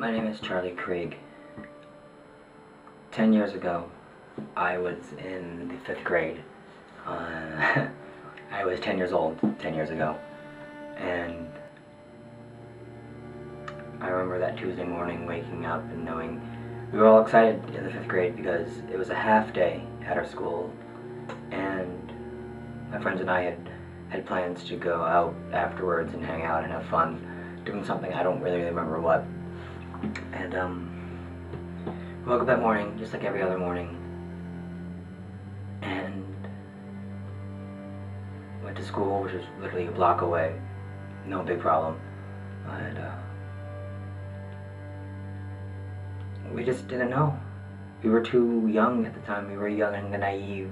My name is Charlie Krieg. 10 years ago, I was in the 5th grade. I was 10 years old 10 years ago. And I remember that Tuesday morning waking up and knowing we were all excited in the 5th grade because it was a half day at our school. And my friends and I had plans to go out afterwards and hang out and have fun doing something. I don't really remember what. And we woke up that morning just like every other morning and went to school, which was literally a block away. No big problem. And we just didn't know. We were too young at the time. We were young and naive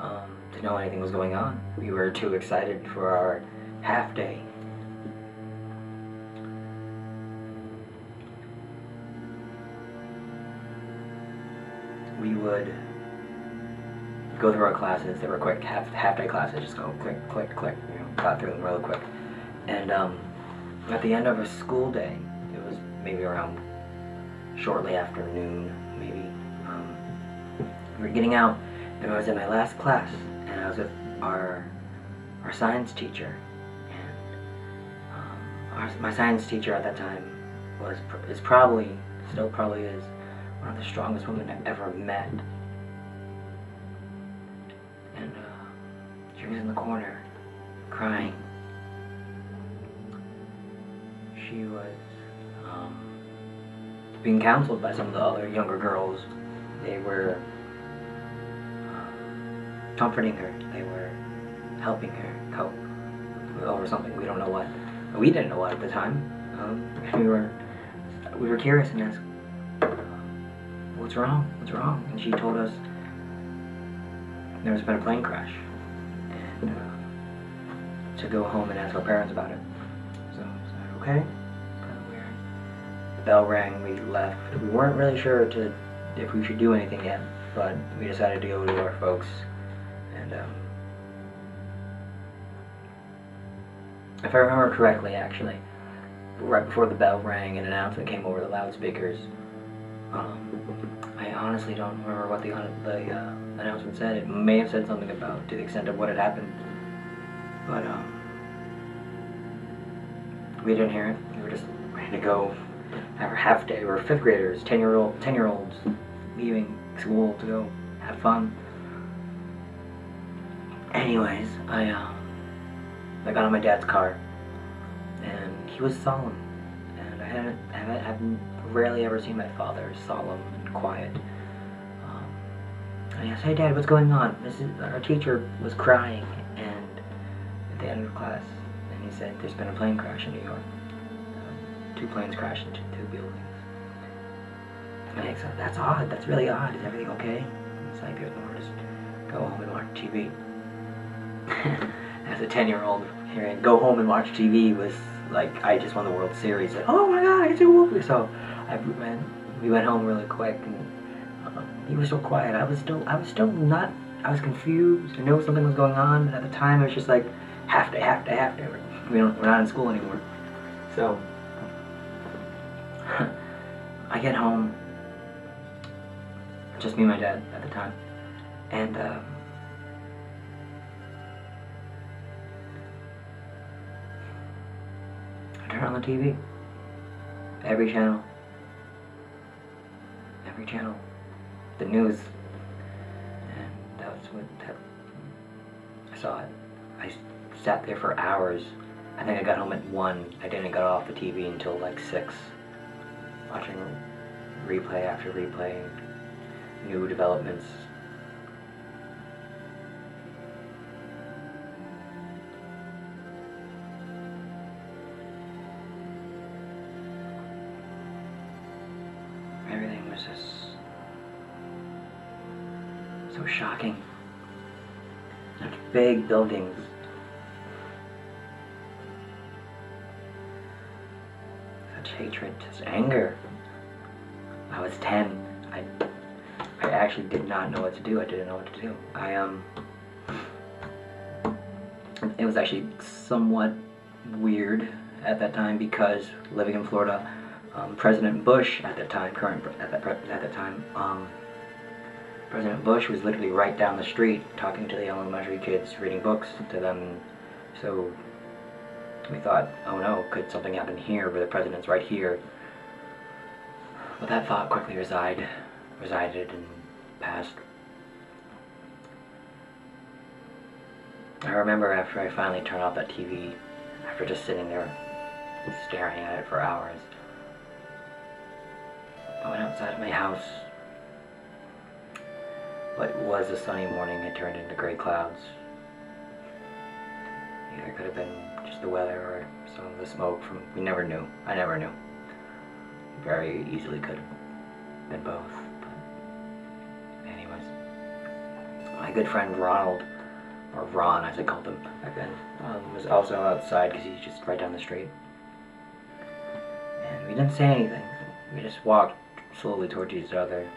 to know anything was going on. We were too excited for our half day. We would go through our classes. They were quick half-day classes. Just go click, click, click. You know, got through them real quick. And at the end of a school day, it was maybe around shortly after noon, maybe. We were getting out, and I was in my last class, and I was with our science teacher. And my science teacher at that time still probably is one of the strongest women I've ever met. And she was in the corner, crying. She was being counseled by some of the other younger girls. They were comforting her. They were helping her cope over something. We don't know what. We didn't know what at the time. We were curious and asked, "What's wrong? What's wrong?" And she told us there's been a plane crash, and to go home and ask our parents about it. So I said, okay. Kind of weird. The bell rang. We left. We weren't really sure if we should do anything yet, but we decided to go to our folks. And if I remember correctly, actually, right before the bell rang, an announcement came over the loudspeakers. I honestly don't remember what the announcement said. It may have said something about to the extent of what had happened, but we didn't hear it. We were just ready to go have our half day. We were 5th graders, 10-year-olds leaving school to go have fun. Anyways, I got on my dad's car, and he was solemn, and I haven't rarely ever seen my father solemn and quiet. And I asked, "Hey Dad, what's going on?" Our teacher was crying, and at the end of class, and he said, "There's been a plane crash in New York. 2 planes crashed into 2 buildings." And I said, "That's odd. That's really odd. Is everything okay?" It's like, "No, just go home and watch TV." As a 10-year-old, hearing "go home and watch TV" was like I just won the World Series. Like, oh my God, I get to go. So we went home really quick, and he was so quiet. I was still not. I was confused. I knew something was going on, but at the time it was just like half day. We're not in school anymore. So I get home, just me and my dad at the time, and I turn on the TV. Every channel. The news. And that's what I saw it. I sat there for hours. I think I got home at 1. I didn't get off the TV until like 6. Watching replay after replay. New developments. Everything was just so shocking. Such big buildings. Such hatred, such anger. I was 10. I actually did not know what to do. I didn't know what to do. It was actually somewhat weird at that time because living in Florida, President Bush at the time, President Bush was literally right down the street talking to the elementary kids, reading books to them. So we thought, oh no, could something happen here where the president's right here? But that thought quickly resided and passed. I remember after I finally turned off that TV, after just sitting there staring at it for hours, I went outside of my house. What was a sunny morning had turned into gray clouds. Either it could have been just the weather or some of the smoke from... we never knew. I never knew. Very easily could have been both. But anyways, my good friend Ronald, or Ron as I called him back then, was also outside because he's just right down the street. And we didn't say anything. We just walked slowly towards each other.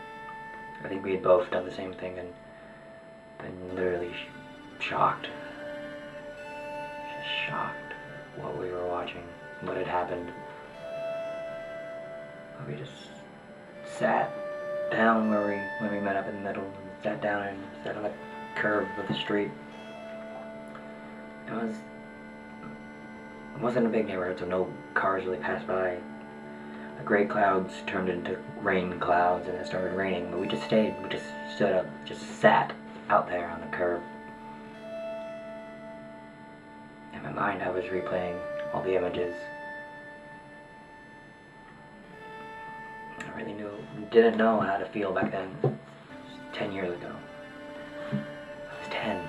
I think we had both done the same thing and been literally shocked. Just shocked what we were watching, what had happened. We just sat down when we met up in the middle, and sat down and sat on the curb of the street. It wasn't a big neighborhood, so no cars really passed by. The gray clouds turned into rain clouds and it started raining, but we just stayed. We just stood up, just sat out there on the curb. In my mind, I was replaying all the images. I really didn't know how to feel back then. It was 10 years ago. I was 10.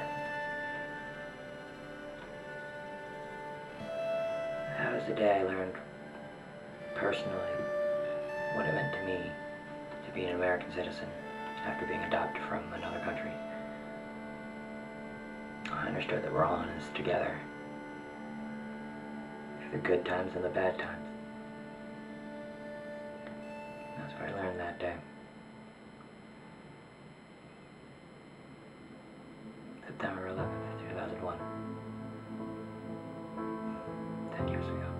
That was the day I learned personally what it meant to me to be an American citizen after being adopted from another country. I understood that we're all in this together, through the good times and the bad times. That's what I learned that day. September 11th, 2001. 10 years ago.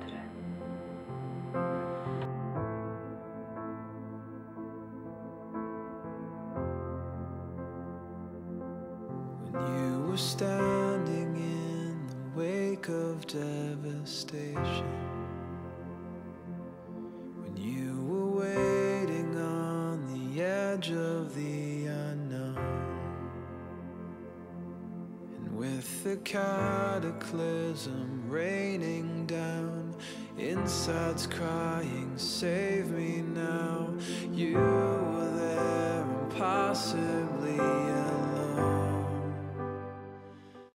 Today. When you were standing in the wake of devastation, when you were waiting on the edge of the unknown, and with the cataclysm raining down, inside's crying, save me now. You were there, impossibly